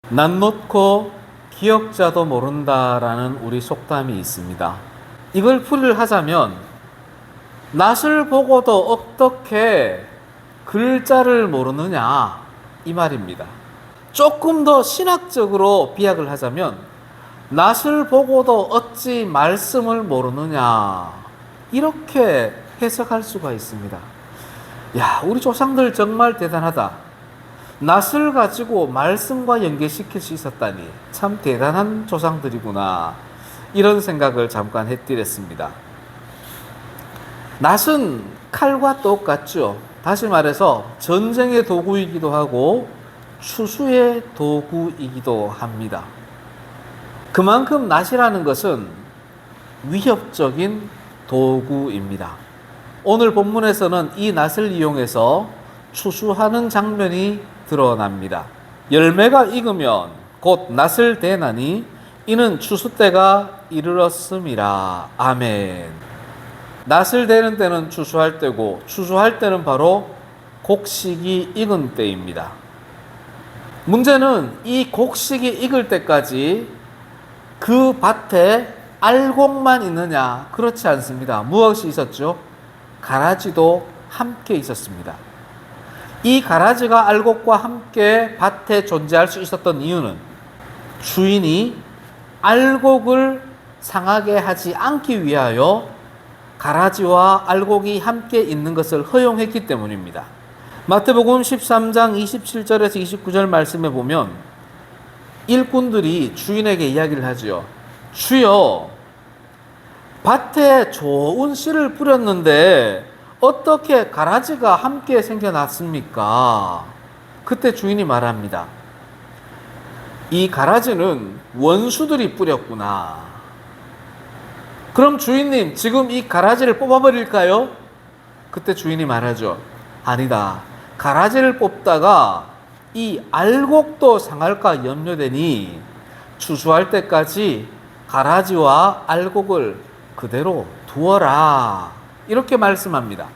낯 놓고 기억자도 모른다라는 우리 속담이 있습니다. 이걸 풀이를 하자면 낯을 보고도 어떻게 글자를 모르느냐 이 말입니다. 조금 더 신학적으로 비약을 하자면 낯을 보고도 어찌 말씀을 모르느냐 이렇게 해석할 수가 있습니다. 야, 우리 조상들 정말 대단하다. 낯을 가지고 말씀과 연계시킬 수 있었다니 참 대단한 조상들이구나 이런 생각을 잠깐 해드렸습니다. 낯은 칼과 똑같죠. 다시 말해서 전쟁의 도구이기도 하고 추수의 도구이기도 합니다. 그만큼 낯이라는 것은 위협적인 도구입니다. 오늘 본문에서는 이 낯을 이용해서 추수하는 장면이 드러납니다. 열매가 익으면 곧 낯을 대나니 이는 추수 때가 이르렀음이라. 아멘. 낯을 대는 때는 추수할 때고 추수할 때는 바로 곡식이 익은 때입니다. 문제는 이 곡식이 익을 때까지 그 밭에 알곡만 있느냐? 그렇지 않습니다. 무엇이 있었죠? 가라지도 함께 있었습니다. 이 가라지가 알곡과 함께 밭에 존재할 수 있었던 이유는 주인이 알곡을 상하게 하지 않기 위하여 가라지와 알곡이 함께 있는 것을 허용했기 때문입니다. 마태복음 13장 27절에서 29절 말씀에 보면 일꾼들이 주인에게 이야기를 하지요. 주여, 밭에 좋은 씨를 뿌렸는데 어떻게 가라지가 함께 생겨났습니까? 그때 주인이 말합니다. 이 가라지는 원수들이 뿌렸구나. 그럼 주인님, 지금 이 가라지를 뽑아버릴까요? 그때 주인이 말하죠. 아니다. 가라지를 뽑다가 이 알곡도 상할까 염려되니 추수할 때까지 가라지와 알곡을 그대로 두어라. 이렇게 말씀합니다.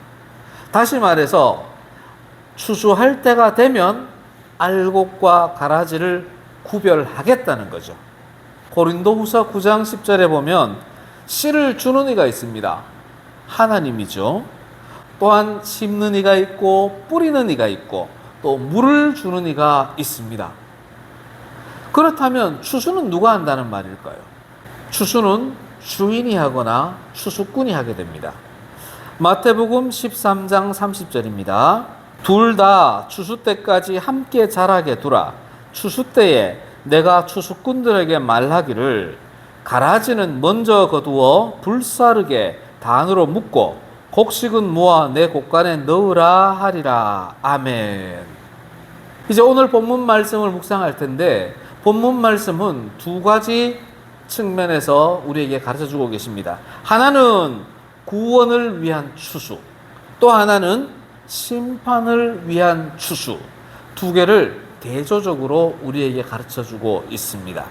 다시 말해서 추수할 때가 되면 알곡과 가라지를 구별하겠다는 거죠. 고린도후서 9장 10절에 보면 씨를 주는 이가 있습니다. 하나님이죠. 또한 심는 이가 있고 뿌리는 이가 있고 또 물을 주는 이가 있습니다. 그렇다면 추수는 누가 한다는 말일까요? 추수는 주인이 하거나 추수꾼이 하게 됩니다. 마태복음 13장 30절입니다. 둘 다 추수 때까지 함께 자라게 두라. 추수 때에 내가 추수꾼들에게 말하기를 가라지는 먼저 거두어 불사르게 단으로 묶고 곡식은 모아 내 곳간에 넣으라 하리라. 아멘. 이제 오늘 본문 말씀을 묵상할 텐데 본문 말씀은 두 가지 측면에서 우리에게 가르쳐주고 계십니다. 하나는 구원을 위한 추수, 또 하나는 심판을 위한 추수, 두 개를 대조적으로 우리에게 가르쳐주고 있습니다.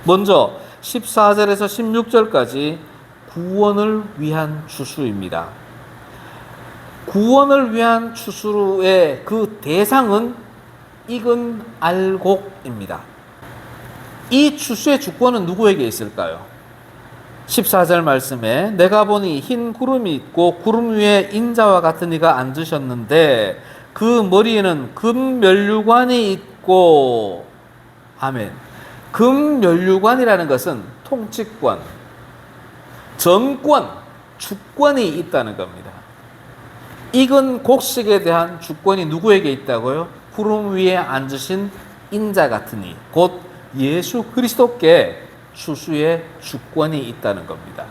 먼저 14절에서 16절까지 구원을 위한 추수입니다. 구원을 위한 추수의 그 대상은 익은 알곡입니다. 이 추수의 주권은 누구에게 있을까요? 14절 말씀에 내가 보니 흰 구름이 있고 구름 위에 인자와 같은 이가 앉으셨는데 그 머리에는 금면류관이 있고. 아멘. 금면류관이라는 것은 통치권, 정권, 주권이 있다는 겁니다. 익은 곡식에 대한 주권이 누구에게 있다고요? 구름 위에 앉으신 인자 같은 이, 곧 예수 그리스도께 추수의 주권이 있다는 겁니다.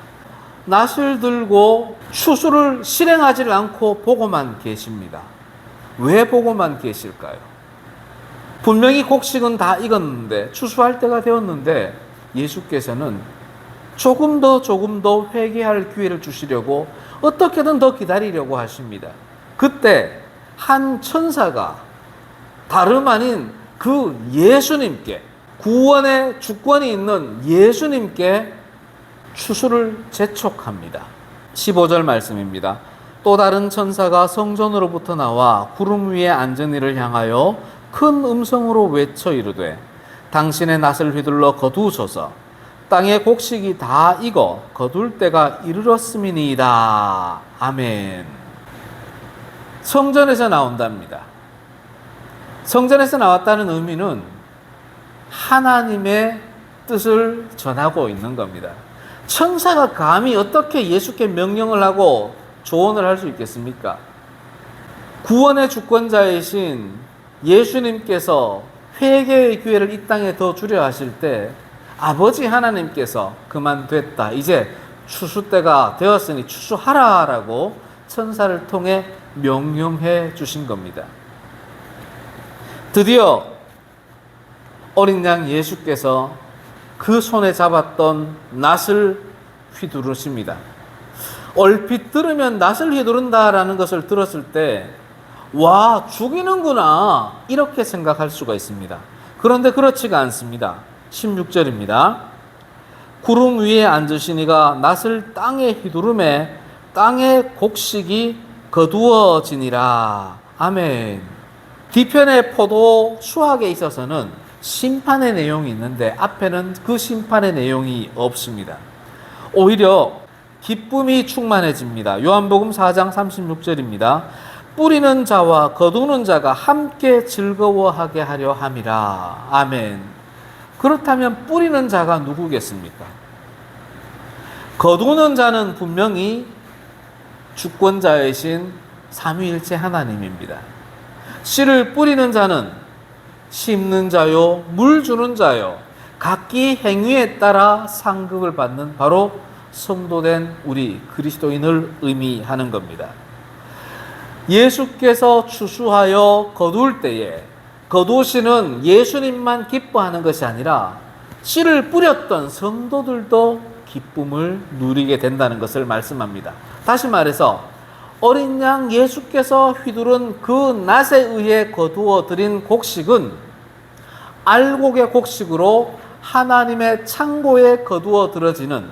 낫을 들고 추수를 실행하지 않고 보고만 계십니다. 왜 보고만 계실까요? 분명히 곡식은 다 익었는데 추수할 때가 되었는데 예수께서는 조금 더 회개할 기회를 주시려고 어떻게든 더 기다리려고 하십니다. 그때 한 천사가 다름 아닌 그 예수님께, 구원의 주권이 있는 예수님께 추수를 재촉합니다. 15절 말씀입니다. 또 다른 천사가 성전으로부터 나와 구름 위에 앉은 이를 향하여 큰 음성으로 외쳐 이르되 당신의 낫을 휘둘러 거두소서. 땅의 곡식이 다 익어 거둘 때가 이르렀음이니이다. 아멘. 성전에서 나온답니다. 성전에서 나왔다는 의미는 하나님의 뜻을 전하고 있는 겁니다. 천사가 감히 어떻게 예수께 명령을 하고 조언을 할 수 있겠습니까? 구원의 주권자이신 예수님께서 회개의 기회를 이 땅에 더 주려 하실 때 아버지 하나님께서 그만 됐다, 이제 추수 때가 되었으니 추수하라라고 천사를 통해 명령해 주신 겁니다. 드디어 어린 양 예수께서 그 손에 잡았던 낫을 휘두르십니다. 얼핏 들으면 낫을 휘두른다라는 것을 들었을 때 와, 죽이는구나 이렇게 생각할 수가 있습니다. 그런데 그렇지가 않습니다. 16절입니다. 구름 위에 앉으시니가 낫을 땅에 휘두르매 땅의 곡식이 거두어지니라. 아멘. 뒤편의 포도 수확에 있어서는 심판의 내용이 있는데 앞에는 그 심판의 내용이 없습니다. 오히려 기쁨이 충만해집니다. 요한복음 4장 36절입니다. 뿌리는 자와 거두는 자가 함께 즐거워하게 하려 함이라. 아멘. 그렇다면 뿌리는 자가 누구겠습니까? 거두는 자는 분명히 주권자이신 삼위일체 하나님입니다. 씨를 뿌리는 자는 심는 자요, 물 주는 자요, 각기 행위에 따라 상급을 받는 바로 성도된 우리 그리스도인을 의미하는 겁니다. 예수께서 추수하여 거둘 때에 거두시는 예수님만 기뻐하는 것이 아니라 씨를 뿌렸던 성도들도 기쁨을 누리게 된다는 것을 말씀합니다. 다시 말해서 어린 양 예수께서 휘두른 그 낫에 의해 거두어 드린 곡식은 알곡의 곡식으로 하나님의 창고에 거두어 들어지는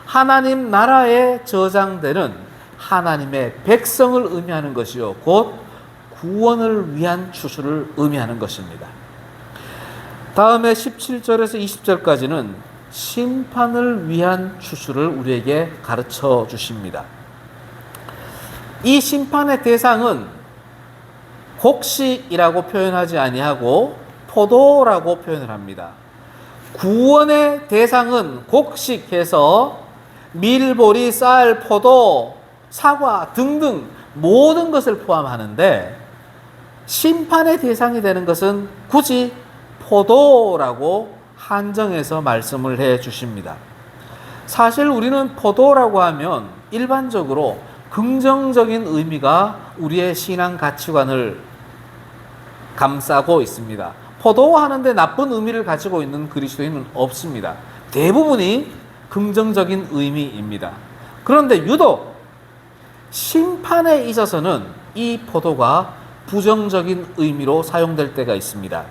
하나님 나라에 저장되는 하나님의 백성을 의미하는 것이요, 곧 구원을 위한 추수를 의미하는 것입니다. 다음에 17절에서 20절까지는 심판을 위한 추수를 우리에게 가르쳐 주십니다. 이 심판의 대상은 곡식이라고 표현하지 아니하고 포도라고 표현을 합니다. 구원의 대상은 곡식해서 밀보리, 쌀, 포도, 사과 등등 모든 것을 포함하는데 심판의 대상이 되는 것은 굳이 포도라고 한정해서 말씀을 해 주십니다. 사실 우리는 포도라고 하면 일반적으로 긍정적인 의미가 우리의 신앙 가치관을 감싸고 있습니다. 포도 하는데 나쁜 의미를 가지고 있는 그리스도인은 없습니다. 대부분이 긍정적인 의미입니다. 그런데 유독 심판에 있어서는 이 포도가 부정적인 의미로 사용될 때가 있습니다.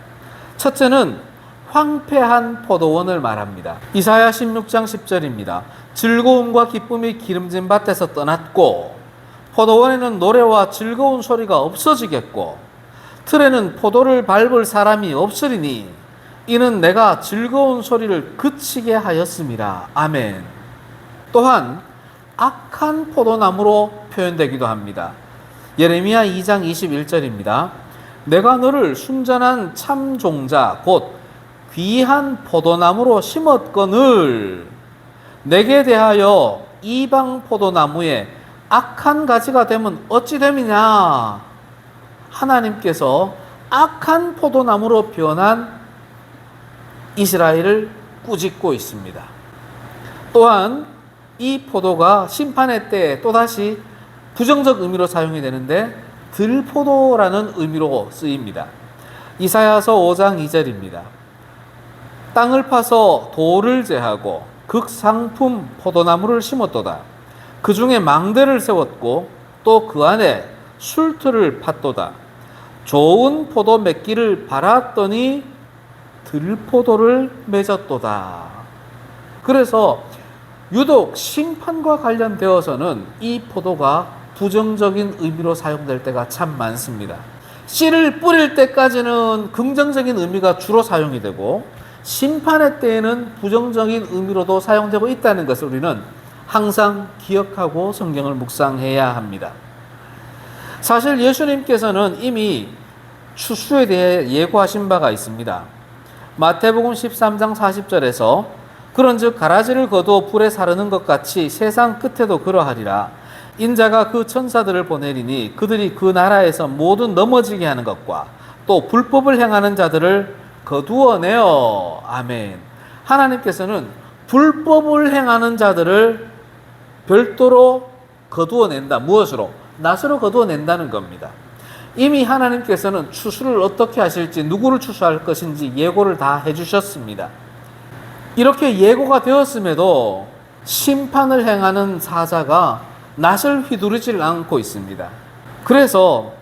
첫째는 황폐한 포도원을 말합니다. 이사야 16장 10절입니다. 즐거움과 기쁨이 기름진 밭에서 떠났고 포도원에는 노래와 즐거운 소리가 없어지겠고 틀에는 포도를 밟을 사람이 없으리니 이는 내가 즐거운 소리를 그치게 하였음이라. 아멘. 또한 악한 포도나무로 표현되기도 합니다. 예레미야 2장 21절입니다. 내가 너를 순전한 참종자 곧 귀한 포도나무로 심었거늘 내게 대하여 이방 포도나무에 악한 가지가 되면 어찌 됨이냐. 하나님께서 악한 포도나무로 변한 이스라엘을 꾸짖고 있습니다. 또한 이 포도가 심판의 때에 또다시 부정적 의미로 사용이 되는데 들포도라는 의미로 쓰입니다. 이사야서 5장 2절입니다. 땅을 파서 돌을 제하고 극상품 포도나무를 심었도다. 그 중에 망대를 세웠고 또 그 안에 술틀을 팠도다. 좋은 포도 맺기를 바랐더니 들포도를 맺었도다. 그래서 유독 심판과 관련되어서는 이 포도가 부정적인 의미로 사용될 때가 참 많습니다. 씨를 뿌릴 때까지는 긍정적인 의미가 주로 사용이 되고 심판의 때에는 부정적인 의미로도 사용되고 있다는 것을 우리는 항상 기억하고 성경을 묵상해야 합니다. 사실 예수님께서는 이미 추수에 대해 예고하신 바가 있습니다. 마태복음 13장 40절에서 그런즉 가라지를 거두어 불에 사르는 것 같이 세상 끝에도 그러하리라. 인자가 그 천사들을 보내리니 그들이 그 나라에서 모든 넘어지게 하는 것과 또 불법을 행하는 자들을 거두어내어. 아멘. 하나님께서는 불법을 행하는 자들을 별도로 거두어낸다. 무엇으로? 낫으로 거두어낸다는 겁니다. 이미 하나님께서는 추수를 어떻게 하실지, 누구를 추수할 것인지 예고를 다 해주셨습니다. 이렇게 예고가 되었음에도 심판을 행하는 사자가 낫을 휘두르질 않고 있습니다. 그래서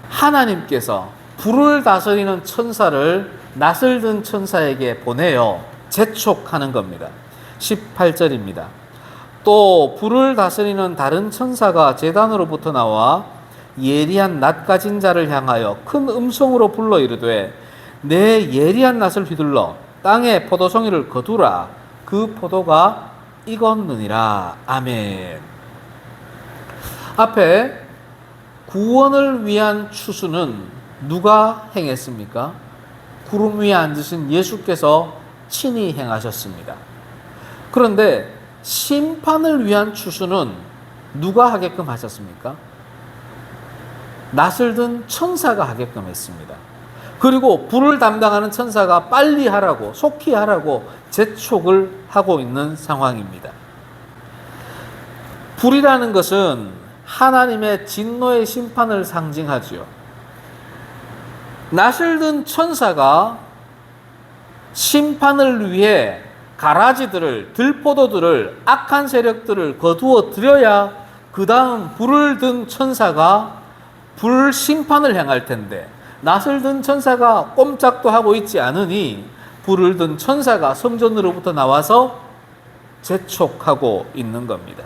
하나님께서 불을 다스리는 천사를 낫을 든 천사에게 보내어 재촉하는 겁니다. 18절입니다. 또 불을 다스리는 다른 천사가 제단으로부터 나와 예리한 낫 가진 자를 향하여 큰 음성으로 불러 이르되 내 예리한 낫을 휘둘러 땅에 포도송이를 거두라. 그 포도가 익었느니라. 아멘. 앞에 구원을 위한 추수는 누가 행했습니까? 구름 위에 앉으신 예수께서 친히 행하셨습니다. 그런데 심판을 위한 추수는 누가 하게끔 하셨습니까? 낫을 든 천사가 하게끔 했습니다. 그리고 불을 담당하는 천사가 빨리 하라고, 속히 하라고 재촉을 하고 있는 상황입니다. 불이라는 것은 하나님의 진노의 심판을 상징하지요. 낫을 든 천사가 심판을 위해 가라지들을, 들포도들을, 악한 세력들을 거두어 들여야 그 다음 불을 든 천사가 불 심판을 행할 텐데, 낫을 든 천사가 꼼짝도 하고 있지 않으니 불을 든 천사가 성전으로부터 나와서 재촉하고 있는 겁니다.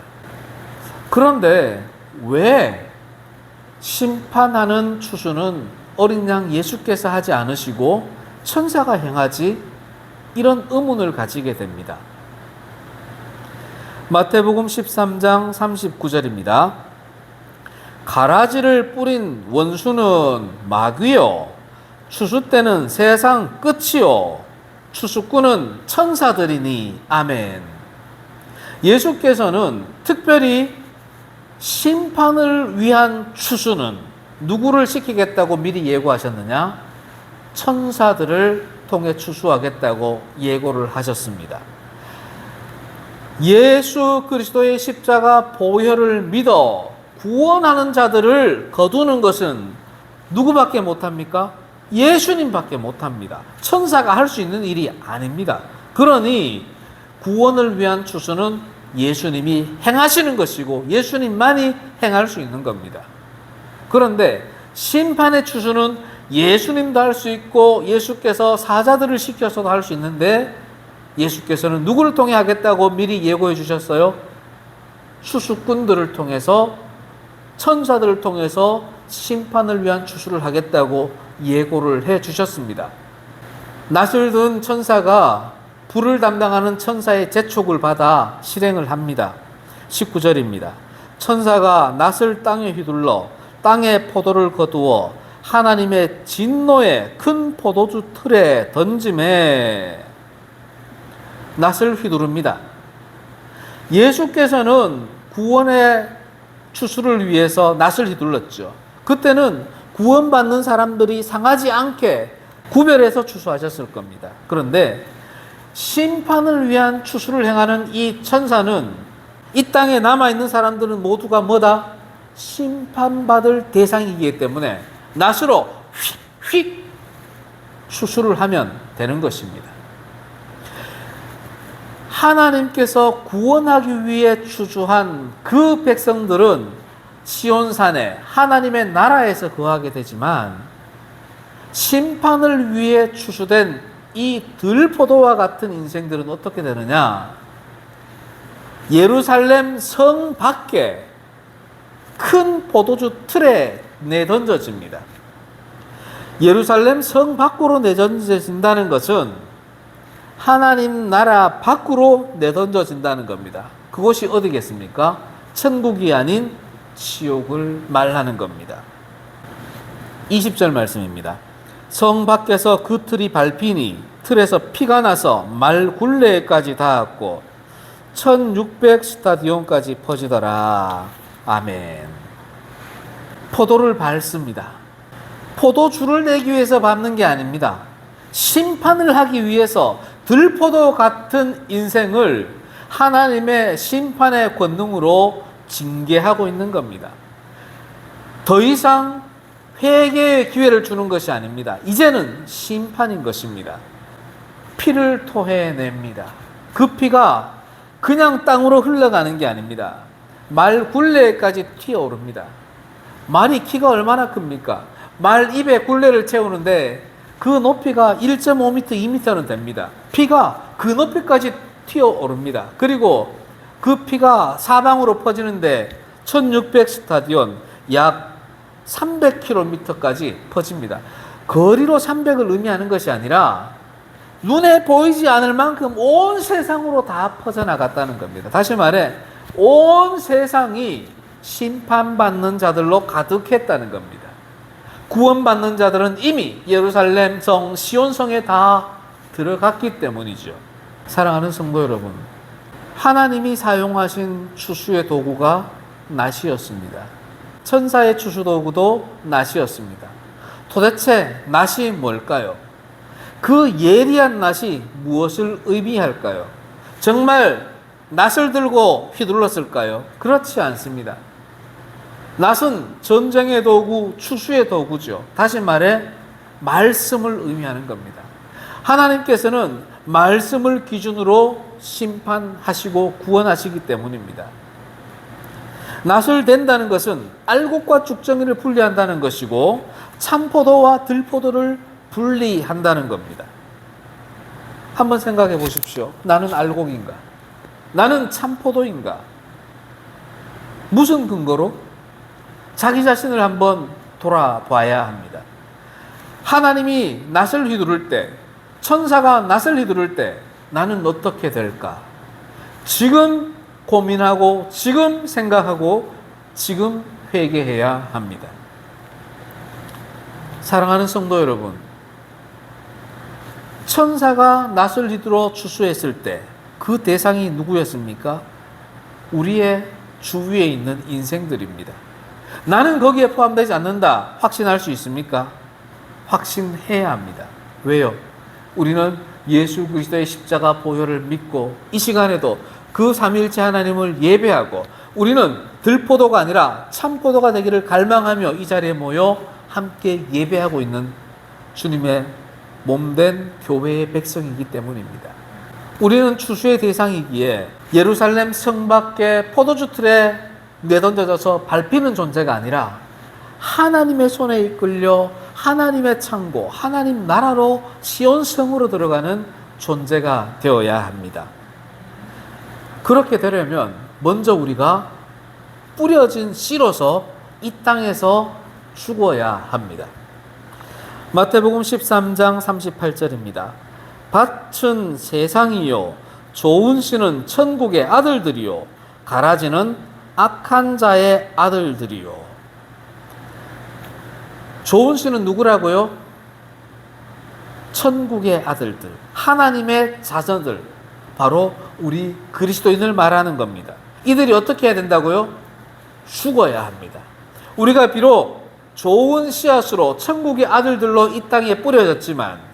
그런데 왜 심판하는 추수는 어린 양 예수께서 하지 않으시고 천사가 행하지? 이런 의문을 가지게 됩니다. 마태복음 13장 39절입니다. 가라지를 뿌린 원수는 마귀요, 추수 때는 세상 끝이요, 추수꾼은 천사들이니. 아멘. 예수께서는 특별히 심판을 위한 추수는 누구를 시키겠다고 미리 예고하셨느냐? 천사들을 통해 추수하겠다고 예고를 하셨습니다. 예수 그리스도의 십자가 보혈을 믿어 구원하는 자들을 거두는 것은 누구밖에 못합니까? 예수님밖에 못합니다. 천사가 할 수 있는 일이 아닙니다. 그러니 구원을 위한 추수는 예수님이 행하시는 것이고 예수님만이 행할 수 있는 겁니다. 그런데 심판의 추수는 예수님도 할 수 있고 예수께서 사자들을 시켜서도 할 수 있는데 예수께서는 누구를 통해 하겠다고 미리 예고해 주셨어요? 추수꾼들을 통해서, 천사들을 통해서 심판을 위한 추수를 하겠다고 예고를 해 주셨습니다. 낫을 든 천사가 불을 담당하는 천사의 재촉을 받아 실행을 합니다. 19절입니다. 천사가 낫을 땅에 휘둘러 땅에 포도를 거두어 하나님의 진노의 큰 포도주 틀에 던짐에. 낫을 휘두릅니다. 예수께서는 구원의 추수를 위해서 낫을 휘둘렀죠. 그때는 구원받는 사람들이 상하지 않게 구별해서 추수하셨을 겁니다. 그런데 심판을 위한 추수를 행하는 이 천사는 이 땅에 남아있는 사람들은 모두가 뭐다? 심판받을 대상이기 때문에 낫으로 휙휙 추수를 하면 되는 것입니다. 하나님께서 구원하기 위해 추수한 그 백성들은 시온산에 하나님의 나라에서 거하게 되지만 심판을 위해 추수된 이 들포도와 같은 인생들은 어떻게 되느냐? 예루살렘 성 밖에 큰 포도주 틀에 내던져집니다. 예루살렘 성 밖으로 내던져진다는 것은 하나님 나라 밖으로 내던져진다는 겁니다. 그곳이 어디겠습니까? 천국이 아닌 지옥을 말하는 겁니다. 20절 말씀입니다. 성 밖에서 그 틀이 밟히니 틀에서 피가 나서 말 굴레까지 닿았고 1600 스타디온까지 퍼지더라. 아멘. 포도를 밟습니다. 포도주를 내기 위해서 밟는 게 아닙니다. 심판을 하기 위해서 들포도 같은 인생을 하나님의 심판의 권능으로 징계하고 있는 겁니다. 더 이상 회개의 기회를 주는 것이 아닙니다. 이제는 심판인 것입니다. 피를 토해냅니다. 그 피가 그냥 땅으로 흘러가는 게 아닙니다. 말 굴레까지 튀어오릅니다. 말이 키가 얼마나 큽니까? 말 입에 굴레를 채우는데 그 높이가 1.5m, 2m는 됩니다. 피가 그 높이까지 튀어오릅니다. 그리고 그 피가 사방으로 퍼지는데 1600 스타디온, 약 300km까지 퍼집니다. 거리로 300을 의미하는 것이 아니라 눈에 보이지 않을 만큼 온 세상으로 다 퍼져나갔다는 겁니다. 다시 말해 온 세상이 심판받는 자들로 가득했다는 겁니다. 구원받는 자들은 이미 예루살렘 성 시온성에 다 들어갔기 때문이죠. 사랑하는 성도 여러분, 하나님이 사용하신 추수의 도구가 낫이었습니다. 천사의 추수 도구도 낫이었습니다. 도대체 낫이 뭘까요? 그 예리한 낫이 무엇을 의미할까요? 정말 낫을 들고 휘둘렀을까요? 그렇지 않습니다. 낫은 전쟁의 도구, 추수의 도구죠. 다시 말해 말씀을 의미하는 겁니다. 하나님께서는 말씀을 기준으로 심판하시고 구원하시기 때문입니다. 낫을 댄다는 것은 알곡과 죽정이를 분리한다는 것이고 참포도와 들포도를 분리한다는 겁니다. 한번 생각해 보십시오. 나는 알곡인가? 나는 참포도인가? 무슨 근거로? 자기 자신을 한번 돌아봐야 합니다. 하나님이 낫을 휘두를 때, 천사가 낫을 휘두를 때 나는 어떻게 될까? 지금 고민하고 지금 생각하고 지금 회개해야 합니다. 사랑하는 성도 여러분, 천사가 낫을 휘두르 추수했을 때 그 대상이 누구였습니까? 우리의 주위에 있는 인생들입니다. 나는 거기에 포함되지 않는다. 확신할 수 있습니까? 확신해야 합니다. 왜요? 우리는 예수 그리스도의 십자가 보혈을 믿고 이 시간에도 그 삼위일체 하나님을 예배하고 우리는 들포도가 아니라 참포도가 되기를 갈망하며 이 자리에 모여 함께 예배하고 있는 주님의 몸된 교회의 백성이기 때문입니다. 우리는 추수의 대상이기에 예루살렘 성 밖에 포도주 틀에 내던져져서 밟히는 존재가 아니라 하나님의 손에 이끌려 하나님의 창고, 하나님 나라로 시온성으로 들어가는 존재가 되어야 합니다. 그렇게 되려면 먼저 우리가 뿌려진 씨로서 이 땅에서 죽어야 합니다. 마태복음 13장 38절입니다. 밭은 세상이요 좋은 씨는 천국의 아들들이요 가라지는 악한 자의 아들들이요. 좋은 씨는 누구라고요? 천국의 아들들, 하나님의 자손들, 바로 우리 그리스도인을 말하는 겁니다. 이들이 어떻게 해야 된다고요? 죽어야 합니다. 우리가 비록 좋은 씨앗으로 천국의 아들들로 이 땅에 뿌려졌지만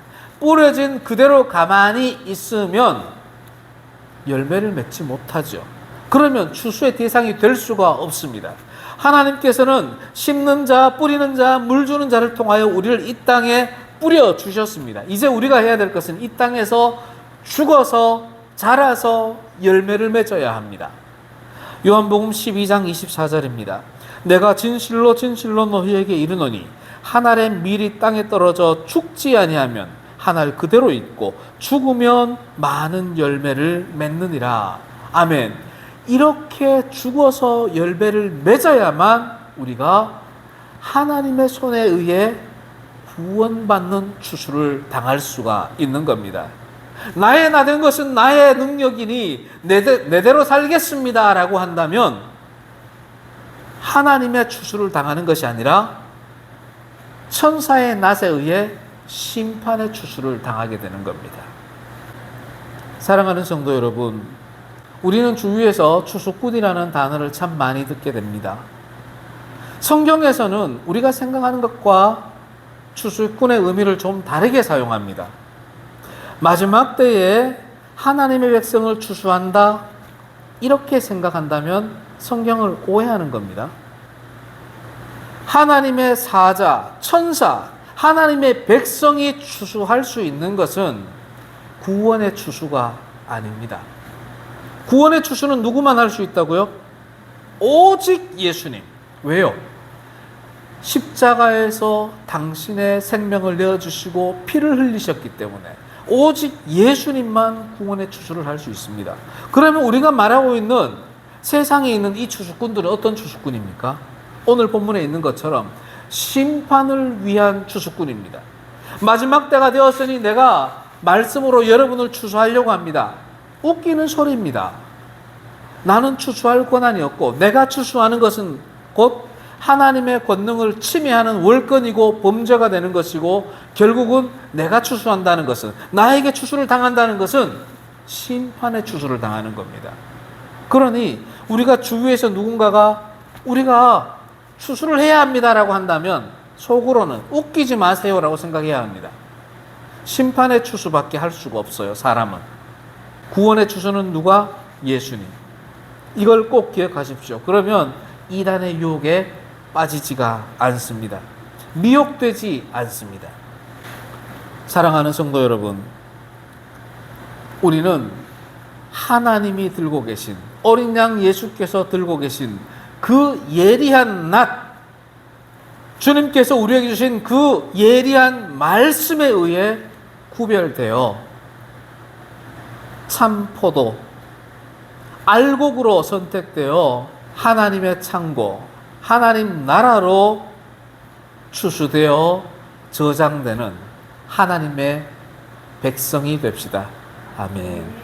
뿌려진 그대로 가만히 있으면 열매를 맺지 못하죠. 그러면 추수의 대상이 될 수가 없습니다. 하나님께서는 심는 자, 뿌리는 자, 물 주는 자를 통하여 우리를 이 땅에 뿌려 주셨습니다. 이제 우리가 해야 될 것은 이 땅에서 죽어서 자라서 열매를 맺어야 합니다. 요한복음 12장 24절입니다. 내가 진실로 진실로 너희에게 이르노니 한 알의 밀이 땅에 떨어져 죽지 아니하면 한 알 그대로 있고 죽으면 많은 열매를 맺느니라. 아멘. 이렇게 죽어서 열매를 맺어야만 우리가 하나님의 손에 의해 구원받는 추수를 당할 수가 있는 겁니다. 나의 나 된 것은 나의 능력이니 내대로 살겠습니다 라고 한다면 하나님의 추수를 당하는 것이 아니라 천사의 낫에 의해 심판의 추수를 당하게 되는 겁니다. 사랑하는 성도 여러분, 우리는 주위에서 추수꾼이라는 단어를 참 많이 듣게 됩니다. 성경에서는 우리가 생각하는 것과 추수꾼의 의미를 좀 다르게 사용합니다. 마지막 때에 하나님의 백성을 추수한다, 이렇게 생각한다면 성경을 오해하는 겁니다. 하나님의 사자, 천사, 하나님의 백성이 추수할 수 있는 것은 구원의 추수가 아닙니다. 구원의 추수는 누구만 할 수 있다고요? 오직 예수님. 왜요? 십자가에서 당신의 생명을 내어주시고 피를 흘리셨기 때문에 오직 예수님만 구원의 추수를 할 수 있습니다. 그러면 우리가 말하고 있는 세상에 있는 이 추수꾼들은 어떤 추수꾼입니까? 오늘 본문에 있는 것처럼 심판을 위한 추수꾼입니다. 마지막 때가 되었으니 내가 말씀으로 여러분을 추수하려고 합니다. 웃기는 소리입니다. 나는 추수할 권한이 없고 내가 추수하는 것은 곧 하나님의 권능을 침해하는 월권이고 범죄가 되는 것이고, 결국은 내가 추수한다는 것은, 나에게 추수를 당한다는 것은 심판의 추수를 당하는 겁니다. 그러니 우리가 주위에서 누군가가 우리가 추수를 해야 합니다라고 한다면 속으로는 웃기지 마세요라고 생각해야 합니다. 심판의 추수밖에 할 수가 없어요, 사람은. 구원의 추수는 누가? 예수님. 이걸 꼭 기억하십시오. 그러면 이단의 유혹에 빠지지가 않습니다. 미혹되지 않습니다. 사랑하는 성도 여러분, 우리는 하나님이 들고 계신, 어린 양 예수께서 들고 계신 그 예리한 낫, 주님께서 우리에게 주신 그 예리한 말씀에 의해 구별되어 참 포도, 알곡으로 선택되어 하나님의 창고, 하나님 나라로 추수되어 저장되는 하나님의 백성이 됩시다. 아멘.